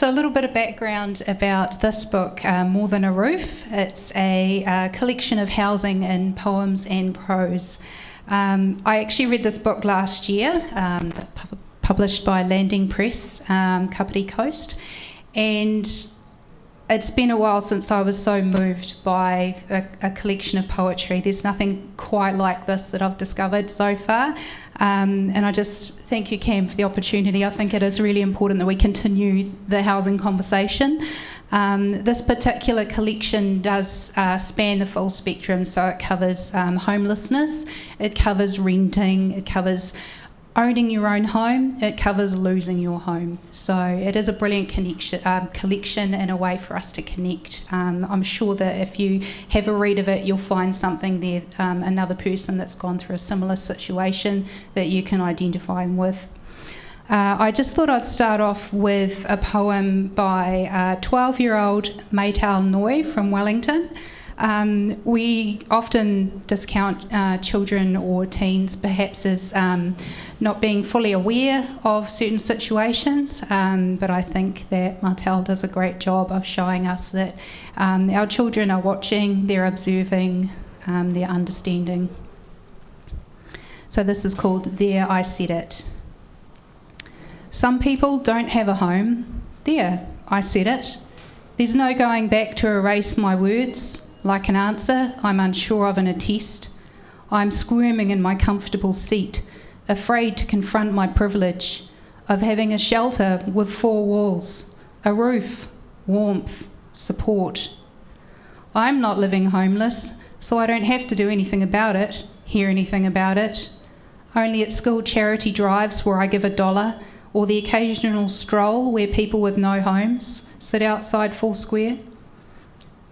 So a little bit of background about this book, More Than a Roof. It's a collection of housing in poems and prose. I actually read this book last year, published by Landing Press, Kapiti Coast, and it's been a while since I was so moved by a collection of poetry. There's nothing quite like this that I've discovered so far. And I just thank you, Cam, for the opportunity. I think it is really important that we continue the housing conversation. This particular collection does span the full spectrum, so it covers homelessness, it covers renting, it covers owning your own home, it covers losing your home. So it is a brilliant collection and a way for us to connect. I'm sure that if you have a read of it, you'll find something there, another person that's gone through a similar situation that you can identify with. I just thought I'd start off with a poem by 12-year-old Maytal Noi from Wellington. We often discount children or teens perhaps as not being fully aware of certain situations, but I think that Maytal does a great job of showing us that our children are watching, they're observing, they're understanding. So this is called There I Said It. Some people don't have a home. There, I said it. There's no going back to erase my words. Like an answer I'm unsure of in a test. I'm squirming in my comfortable seat, afraid to confront my privilege of having a shelter with 4 walls, a roof, warmth, support. I'm not living homeless, so I don't have to do anything about it, hear anything about it. Only at school charity drives where I give $1, or the occasional stroll where people with no homes sit outside Foursquare.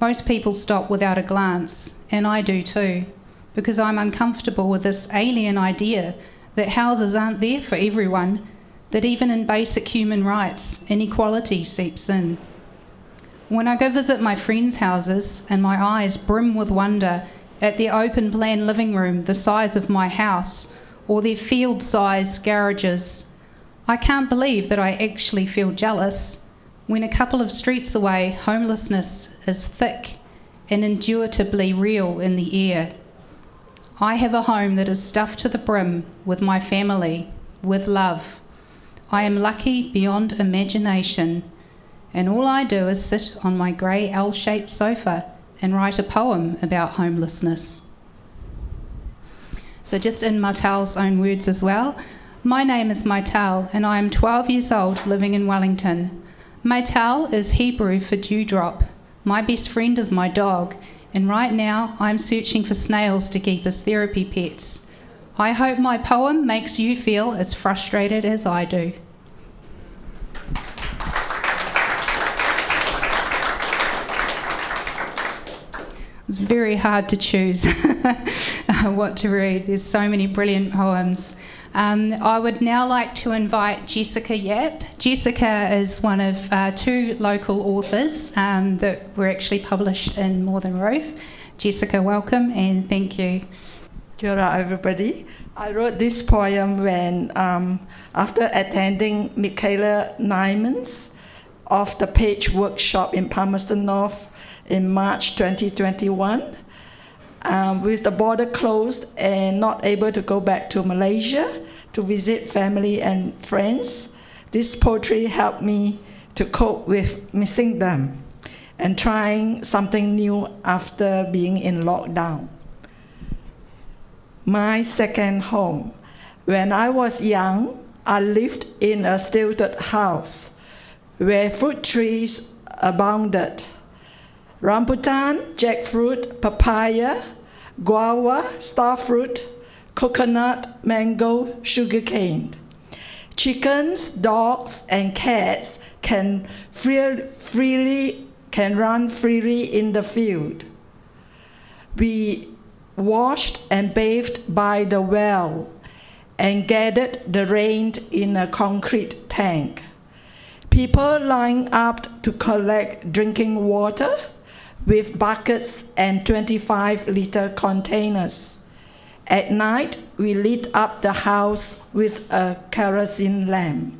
Most people stop without a glance, and I do too, because I'm uncomfortable with this alien idea that houses aren't there for everyone, that even in basic human rights, inequality seeps in. When I go visit my friends' houses and my eyes brim with wonder at their open plan living room the size of my house, or their field-sized garages, I can't believe that I actually feel jealous when a couple of streets away, homelessness is thick and indubitably real in the air. I have a home that is stuffed to the brim with my family, with love. I am lucky beyond imagination, and all I do is sit on my grey L-shaped sofa and write a poem about homelessness. So just in Maytal's own words as well, my name is Maytal, and I am 12 years old living in Wellington. Maytal is Hebrew for dewdrop. My best friend is my dog, and right now I'm searching for snails to keep as therapy pets. I hope my poem makes you feel as frustrated as I do. It's very hard to choose what to read. There's so many brilliant poems. I would now like to invite Jessica Yap. Jessica is one of 2 local authors that were actually published in More Than Roof. Jessica, welcome and thank you. Kia ora, everybody. I wrote this poem when, after attending Michaela Nyman's Off the Page workshop in Palmerston North in March 2021. With the border closed and not able to go back to Malaysia to visit family and friends, this poetry helped me to cope with missing them and trying something new after being in lockdown. My second home. When I was young, I lived in a stilted house where fruit trees abounded. Rambutan, jackfruit, papaya, guava, starfruit, coconut, mango, sugarcane. Chickens, dogs, and cats can run freely in the field. We washed and bathed by the well and gathered the rain in a concrete tank. People lined up to collect drinking water with buckets and 25-liter containers. At night, we lit up the house with a kerosene lamp.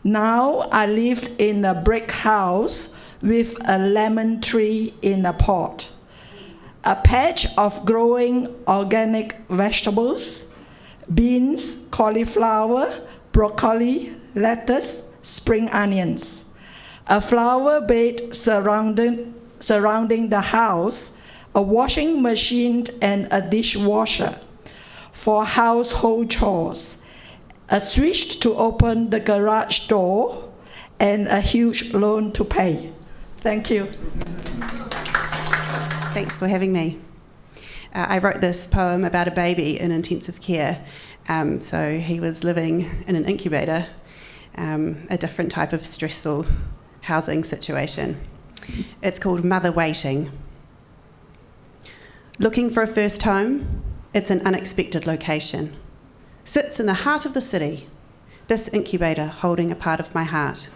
Now I lived in a brick house with a lemon tree in a pot, a patch of growing organic vegetables, beans, cauliflower, broccoli, lettuce, spring onions, a flower bed surrounding the house, a washing machine and a dishwasher for household chores, a switch to open the garage door, and a huge loan to pay. Thank you. Thanks for having me. I wrote this poem about a baby in intensive care. So he was living in an incubator, a different type of stressful housing situation. It's called Mother Waiting. Looking for a first home, it's an unexpected location. Sits in the heart of the city, this incubator holding a part of my heart.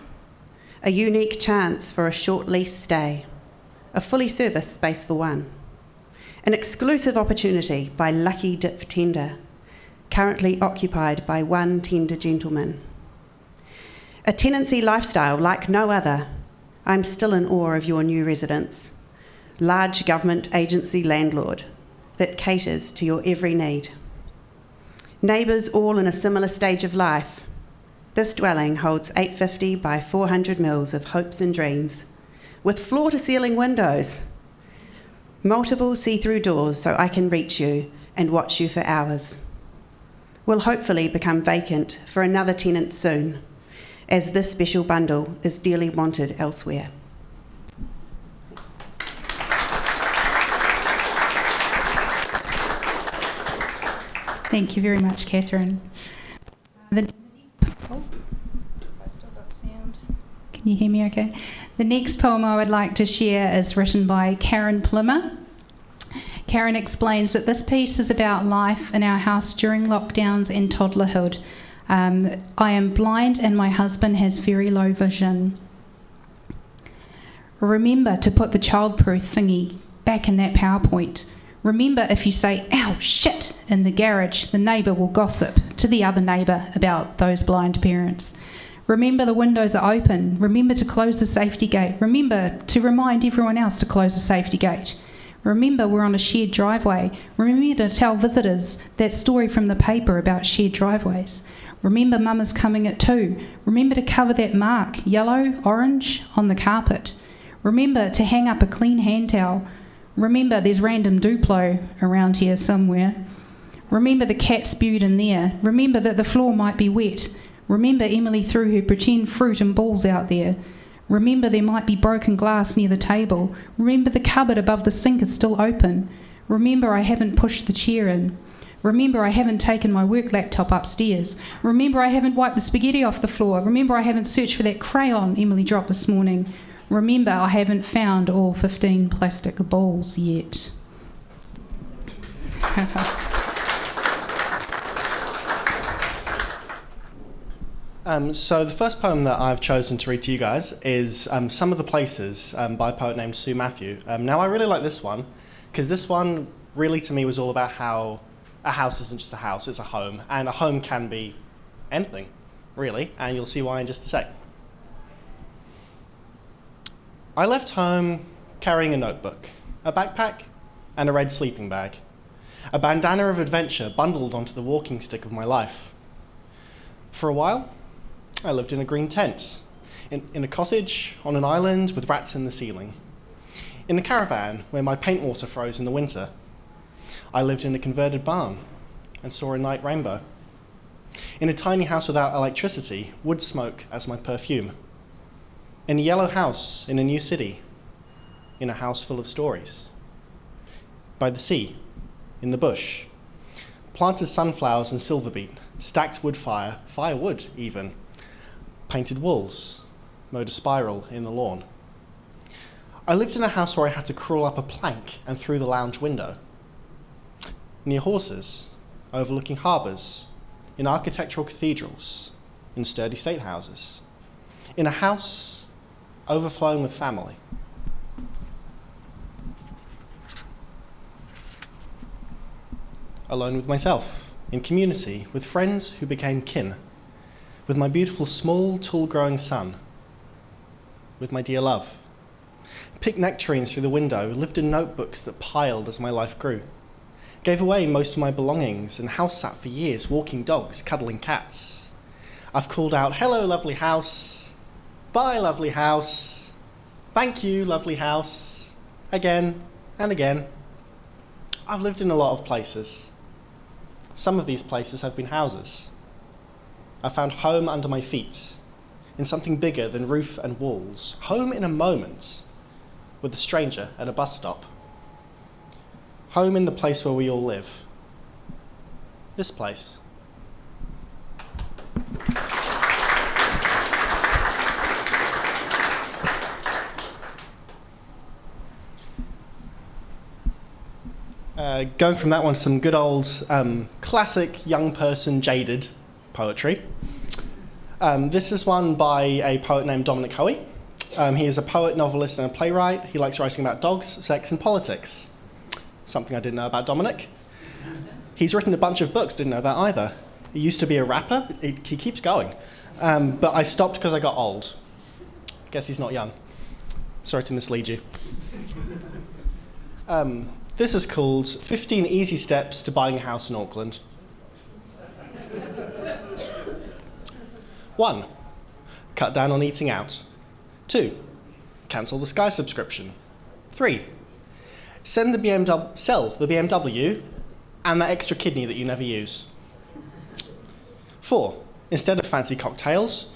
A unique chance for a short lease stay, a fully serviced space for one. An exclusive opportunity by lucky dip tender, currently occupied by one tender gentleman. A tenancy lifestyle like no other. I'm still in awe of your new residence. Large government agency landlord that caters to your every need. Neighbours all in a similar stage of life. This dwelling holds 850 by 400 mils of hopes and dreams, with floor-to-ceiling windows, multiple see-through doors so I can reach you and watch you for hours. Will hopefully become vacant for another tenant soon, as this special bundle is dearly wanted elsewhere. Thank you very much, Kathryn. I still got sound. Can you hear me okay? The next poem I would like to share is written by Karen Plimmer. Karen explains that this piece is about life in our house during lockdowns and toddlerhood. I am blind and my husband has very low vision. Remember to put the childproof thingy back in that PowerPoint. Remember, if you say, ow, shit, in the garage, the neighbour will gossip to the other neighbour about those blind parents. Remember the windows are open. Remember to close the safety gate. Remember to remind everyone else to close the safety gate. Remember we're on a shared driveway. Remember to tell visitors that story from the paper about shared driveways. Remember Mum is coming at 2. Remember to cover that mark, yellow, orange, on the carpet. Remember to hang up a clean hand towel. Remember there's random Duplo around here somewhere. Remember the cat spewed in there. Remember that the floor might be wet. Remember Emily threw her pretend fruit and balls out there. Remember there might be broken glass near the table. Remember the cupboard above the sink is still open. Remember I haven't pushed the chair in. Remember I haven't taken my work laptop upstairs. Remember I haven't wiped the spaghetti off the floor. Remember I haven't searched for that crayon Emily dropped this morning. Remember, I haven't found all 15 plastic balls yet. So the first poem that I've chosen to read to you guys is Some of the Places by a poet named Sue Matthew. Now I really like this one because this one really to me was all about how a house isn't just a house, it's a home, and a home can be anything, really, and you'll see why in just a sec. I left home carrying a notebook, a backpack, and a red sleeping bag, a bandana of adventure bundled onto the walking stick of my life. For a while, I lived in a green tent, in a cottage on an island with rats in the ceiling, in a caravan where my paint water froze in the winter. I lived in a converted barn and saw a night rainbow. In a tiny house without electricity, wood smoke as my perfume. In a yellow house in a new city, in a house full of stories. By the sea, in the bush, planted sunflowers and silver beet, stacked wood fire, firewood even, painted walls, mowed a spiral in the lawn. I lived in a house where I had to crawl up a plank and through the lounge window. Near horses, overlooking harbours, in architectural cathedrals, in sturdy state houses, in a house overflowing with family. Alone with myself, in community, with friends who became kin. with my beautiful small, tall-growing son, with my dear love. Picked nectarines through the window, lived in notebooks that piled as my life grew. Gave away most of my belongings and house sat for years, walking dogs, cuddling cats. I've called out, hello, lovely house. Bye, lovely house. Thank you, lovely house. Again and again. I've lived in a lot of places. Some of these places have been houses. I found home under my feet, in something bigger than roof and walls. Home in a moment, with a stranger at a bus stop. Home in the place where we all live. This place. Going from that one to some good old classic young person jaded poetry. This is one by a poet named Dominic Hoey. He is a poet, novelist, and a playwright. He likes writing about dogs, sex, and politics. Something I didn't know about Dominic. He's written a bunch of books, didn't know that either. He used to be a rapper. He keeps going. But I stopped because I got old. Guess he's not young. Sorry to mislead you. This is called 15 Easy Steps to Buying a House in Auckland. 1. Cut down on eating out. 2. Cancel the Sky subscription. 3. Sell the BMW and that extra kidney that you never use. 4. Instead of fancy cocktails,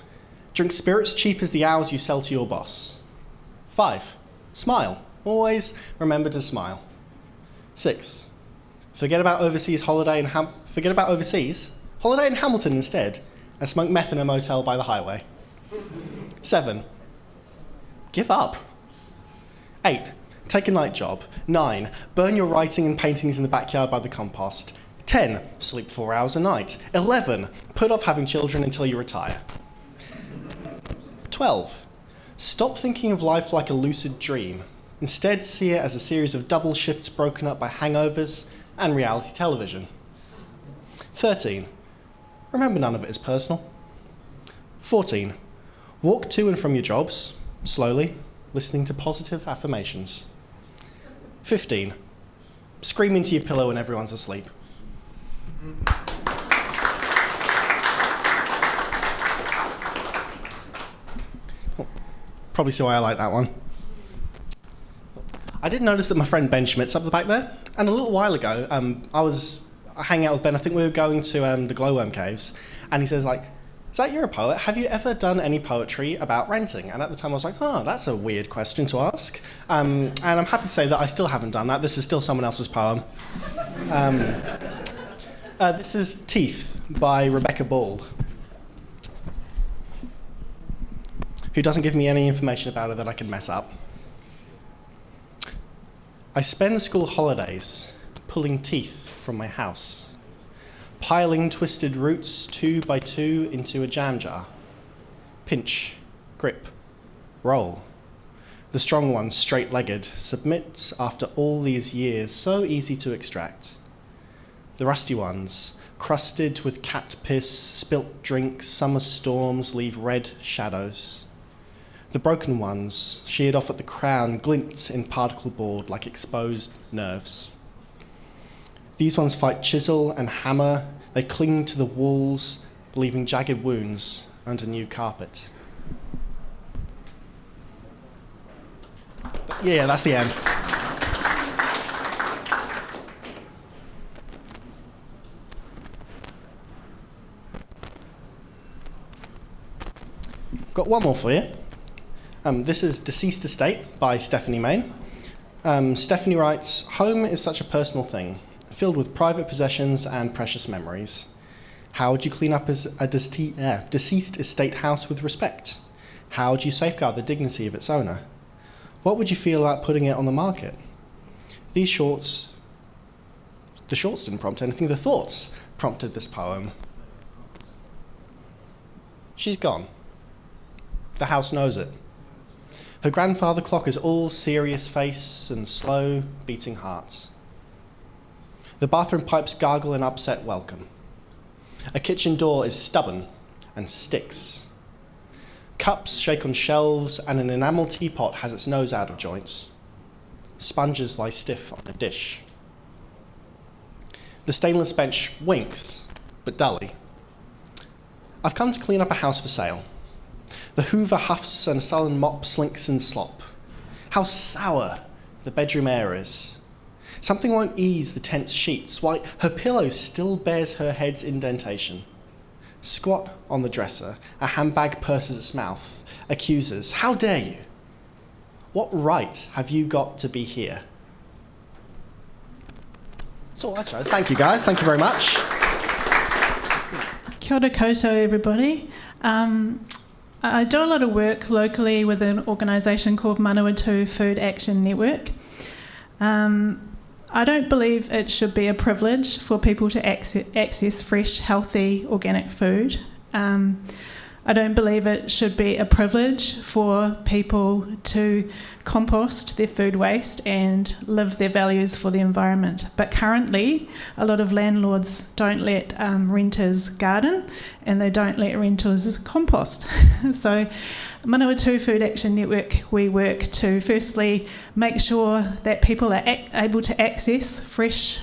drink spirits cheap as the hours you sell to your boss. 5. Smile. Always remember to smile. 6. Forget about overseas. Holiday in Hamilton instead, and smoke meth in a motel by the highway. 7. Give up. 8. Take a night job. 9. Burn your writing and paintings in the backyard by the compost. 10. Sleep 4 hours a night. 11. Put off having children until you retire. 12. Stop thinking of life like a lucid dream. Instead, see it as a series of double shifts broken up by hangovers and reality television. 13. Remember, none of it is personal. 14. Walk to and from your jobs, slowly, listening to positive affirmations. 15. Scream into your pillow when everyone's asleep. Oh, probably see why I like that one. I did notice that my friend Ben Schmidt's up the back there, and a little while ago, I was hanging out with Ben. I think we were going to the Glowworm Caves, and he says, Zak, you're a poet. Have you ever done any poetry about renting? And at the time I was like, oh, that's a weird question to ask. And I'm happy to say that I still haven't done that. This is still someone else's poem. This is Teeth by Rebecca Ball, who doesn't give me any information about it that I can mess up. I spend the school holidays pulling teeth from my house, piling twisted roots 2 by 2 into a jam jar. Pinch, grip, roll. The strong ones, straight-legged, submit after all these years, so easy to extract. The rusty ones, crusted with cat piss, spilt drinks, summer storms leave red shadows. The broken ones, sheared off at the crown, glint in particle board like exposed nerves. These ones fight chisel and hammer. They cling to the walls, leaving jagged wounds under new carpet. Yeah, that's the end. I've got one more for you. This is Deceased Estate by Stephanie Main. Stephanie writes, home is such a personal thing, filled with private possessions and precious memories. How would you clean up a deceased estate house with respect? How would you safeguard the dignity of its owner? What would you feel about putting it on the market? The shorts didn't prompt anything, the thoughts prompted this poem. She's gone. The house knows it. Her grandfather clock is all serious face and slow beating heart. The bathroom pipes gargle an upset welcome. A kitchen door is stubborn, and sticks. Cups shake on shelves, and an enamel teapot has its nose out of joints. Sponges lie stiff on a dish. The stainless bench winks, but dully. I've come to clean up a house for sale. The Hoover huffs and a sullen mop slinks in slop. How sour the bedroom air is. Something won't ease the tense sheets, why her pillow still bears her head's indentation. Squat on the dresser, a handbag purses its mouth, accuses, how dare you? What right have you got to be here? That's all I chose. Thank you, guys. Thank you very much. Kia ora koutou, everybody. I do a lot of work locally with an organisation called Manawatu Food Action Network. I don't believe it should be a privilege for people to access fresh, healthy, organic food. I don't believe it should be a privilege for people to compost their food waste and live their values for the environment. But currently, a lot of landlords don't let renters garden and they don't let renters compost. So Manawatu Food Action Network, we work to firstly make sure that people are able to access fresh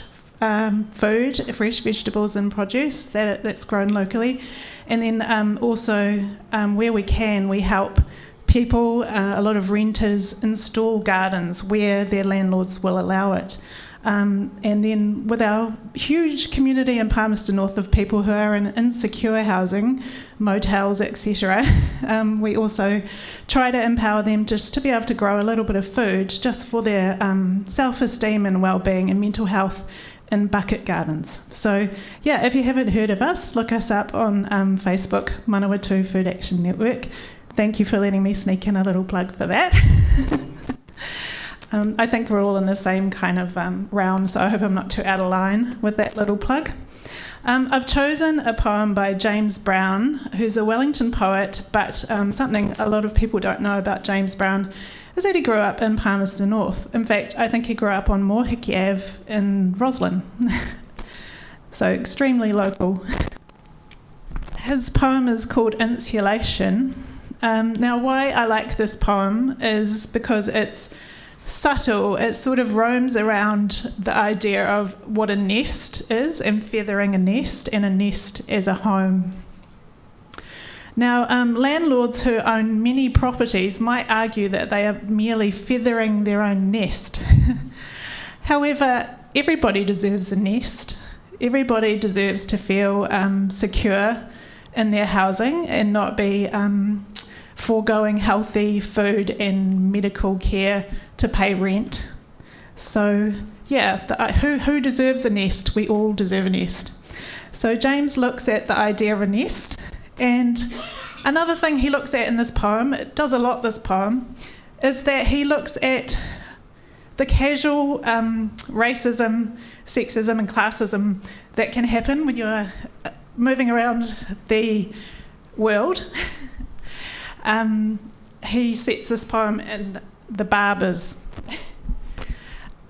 food, fresh vegetables and produce that's grown locally. And then also where we can, we help people, a lot of renters, install gardens where their landlords will allow it. And then with our huge community in Palmerston North of people who are in insecure housing, motels, etc., we also try to empower them just to be able to grow a little bit of food just for their self-esteem and well-being and mental health in bucket gardens. So yeah, if you haven't heard of us, look us up on Facebook, Manawatu Food Action Network. Thank you for letting me sneak in a little plug for that. I think we're all in the same kind of realm, so I hope I'm not too out of line with that little plug. I've chosen a poem by James Brown, who's a Wellington poet, but something a lot of people don't know about James Brown is that he grew up in Palmerston North. In fact, I think he grew up on Mohiki Ave in Roslyn. So extremely local. His poem is called Insulation. Now, why I like this poem is because it's subtle. It sort of roams around the idea of what a nest is and feathering a nest and a nest as a home. Now, landlords who own many properties might argue that they are merely feathering their own nest. However, everybody deserves a nest. Everybody deserves to feel secure in their housing and not be foregoing healthy food and medical care to pay rent. So, yeah, who deserves a nest? We all deserve a nest. So James looks at the idea of a nest. And another thing he looks at in this poem, it does a lot this poem, is that he looks at the casual racism, sexism and classism that can happen when you're moving around the world. He sets this poem in the barbers.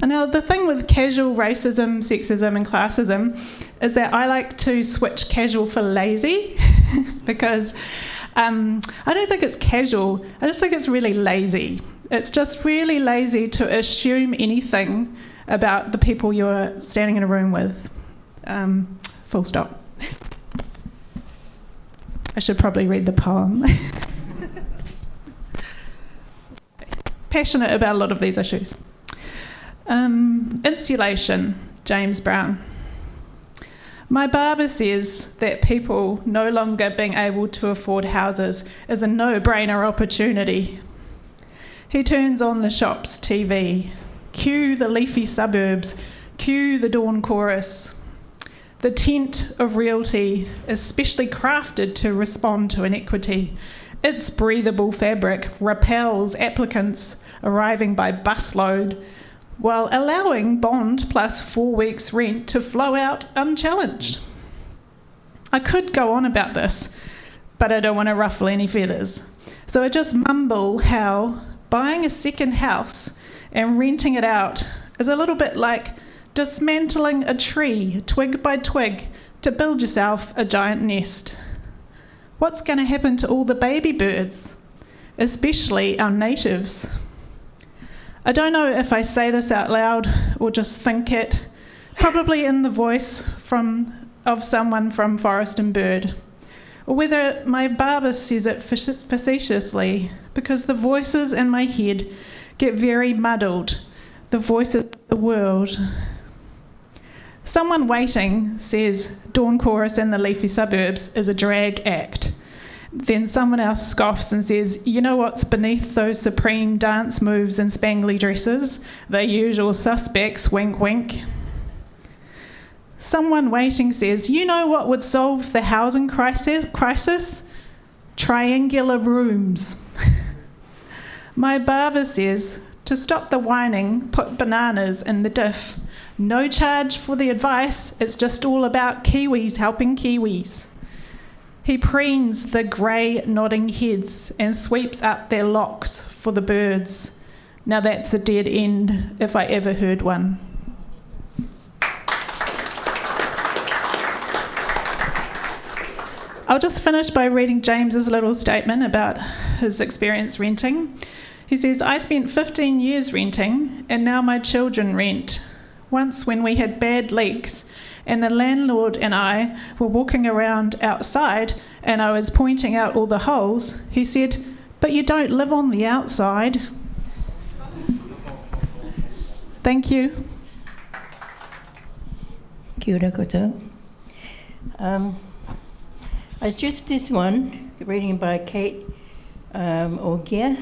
Now, the thing with casual racism, sexism and classism is that I like to switch casual for lazy because I don't think it's casual. I just think it's really lazy. It's just really lazy to assume anything about the people you're standing in a room with. Full stop. I should probably read the poem. Passionate about a lot of these issues. Insulation, James Brown. My barber says that people no longer being able to afford houses is a no-brainer opportunity. He turns on the shop's TV. Cue the leafy suburbs. Cue the dawn chorus. The tent of realty is specially crafted to respond to inequity. Its breathable fabric repels applicants arriving by busload, while allowing bond plus 4 weeks' rent to flow out unchallenged. I could go on about this, but I don't want to ruffle any feathers. So I just mumble how buying a second house and renting it out is a little bit like dismantling a tree twig by twig to build yourself a giant nest. What's going to happen to all the baby birds, especially our natives? I don't know if I say this out loud or just think it, probably in the voice of someone from Forest and Bird, or whether my barber says it facetiously, because the voices in my head get very muddled, the voices of the world. Someone Waiting says Dawn Chorus and the Leafy Suburbs is a drag act. Then someone else scoffs and says, you know what's beneath those supreme dance moves and spangly dresses? The usual suspects, wink wink. Someone Waiting says, you know what would solve the housing crisis? Triangular rooms. My barber says, to stop the whining, put bananas in the diff. No charge for the advice, it's just all about Kiwis helping Kiwis. He preens the grey nodding heads and sweeps up their locks for the birds. Now that's a dead end, if I ever heard one. I'll just finish by reading James's little statement about his experience renting. He says, I spent 15 years renting, and now my children rent. Once when we had bad leaks, and the landlord and I were walking around outside, and I was pointing out all the holes, he said, but you don't live on the outside. Thank you. Kia ora koutou. I just this one, reading by Kate Ogia,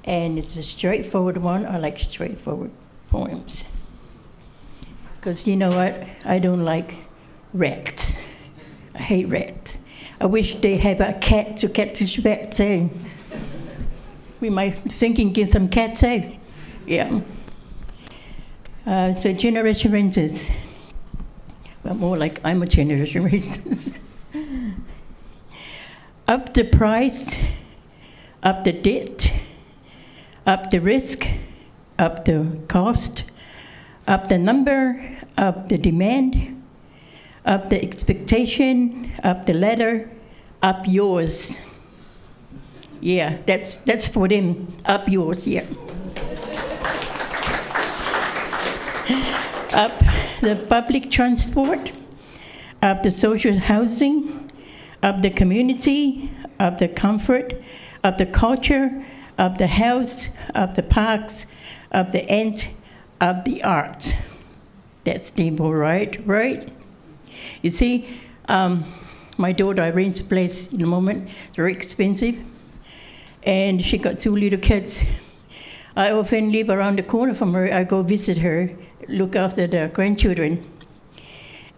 and it's a straightforward one. I like straightforward poems. Because you know what? I don't like rats. I hate rats. I wish they have a cat to get this rats out. We might thinking get some cats out. Yeah. So generation renters. But more like I'm a generation renters. Up the price, up the debt, up the risk, up the cost, up the number, up the demand, up the expectation, up the ladder, up yours. Yeah, that's for them, up yours, yeah. Up the public transport, up the social housing, up the community, up the comfort, up the culture, up the house, up the parks, up the ant, up the art. That's stable, right? You see, my daughter rents a place in the moment, it's very expensive, and she got 2 little kids. I often live around the corner from her. I go visit her, look after the grandchildren.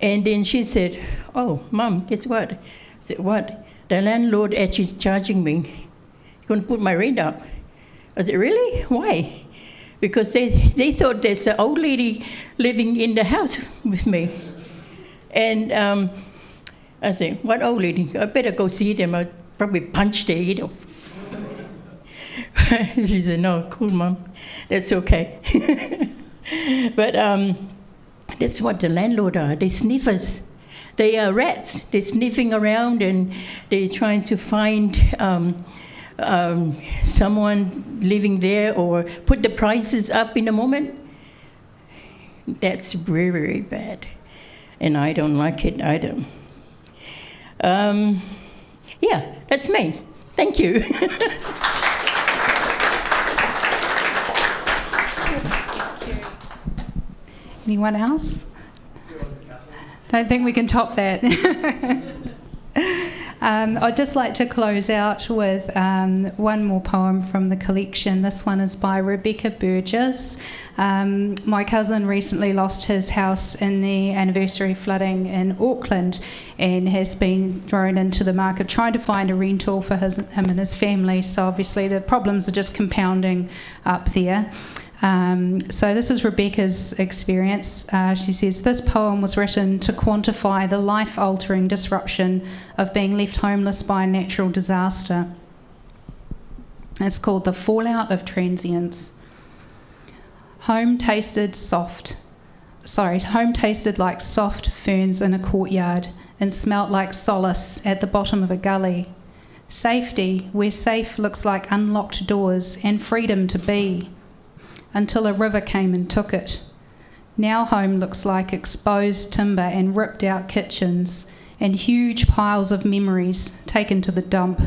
And then she said, oh, Mom, guess what? I said, what? The landlord actually is charging me. He's going to put my rent up. I said, really? Why? Because they thought there's an old lady living in the house with me. And I said, what old lady? I better go see them. I'll probably punch their head off. She said, no, cool, Mom. That's okay. But that's what the landlord are. They sniffers. They are rats. They're sniffing around and they're trying to find someone living there or put the prices up in a moment. That's very, very bad. And I don't like it either. Yeah, that's me. Thank you. Anyone else? Don't think we can top that. I'd just like to close out with one more poem from the collection. This one is by Rebecca Burgess. My cousin recently lost his house in the anniversary flooding in Auckland and has been thrown into the market trying to find a rental for him and his family. So obviously the problems are just compounding up there. So this is Rebecca's experience. She says, this poem was written to quantify the life-altering disruption of being left homeless by a natural disaster. It's called The Fallout of Transience. Home tasted like soft ferns in a courtyard, and smelt like solace at the bottom of a gully. Safety, where safe looks like unlocked doors and freedom to be, until a river came and took it. Now home looks like exposed timber and ripped out kitchens and huge piles of memories taken to the dump.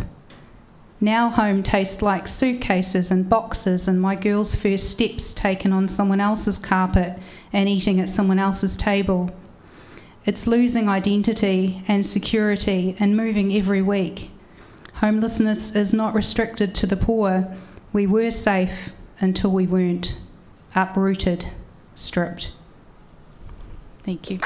Now home tastes like suitcases and boxes and my girl's first steps taken on someone else's carpet and eating at someone else's table. It's losing identity and security and moving every week. Homelessness is not restricted to the poor. We were safe until we weren't. Uprooted, stripped. Thank you.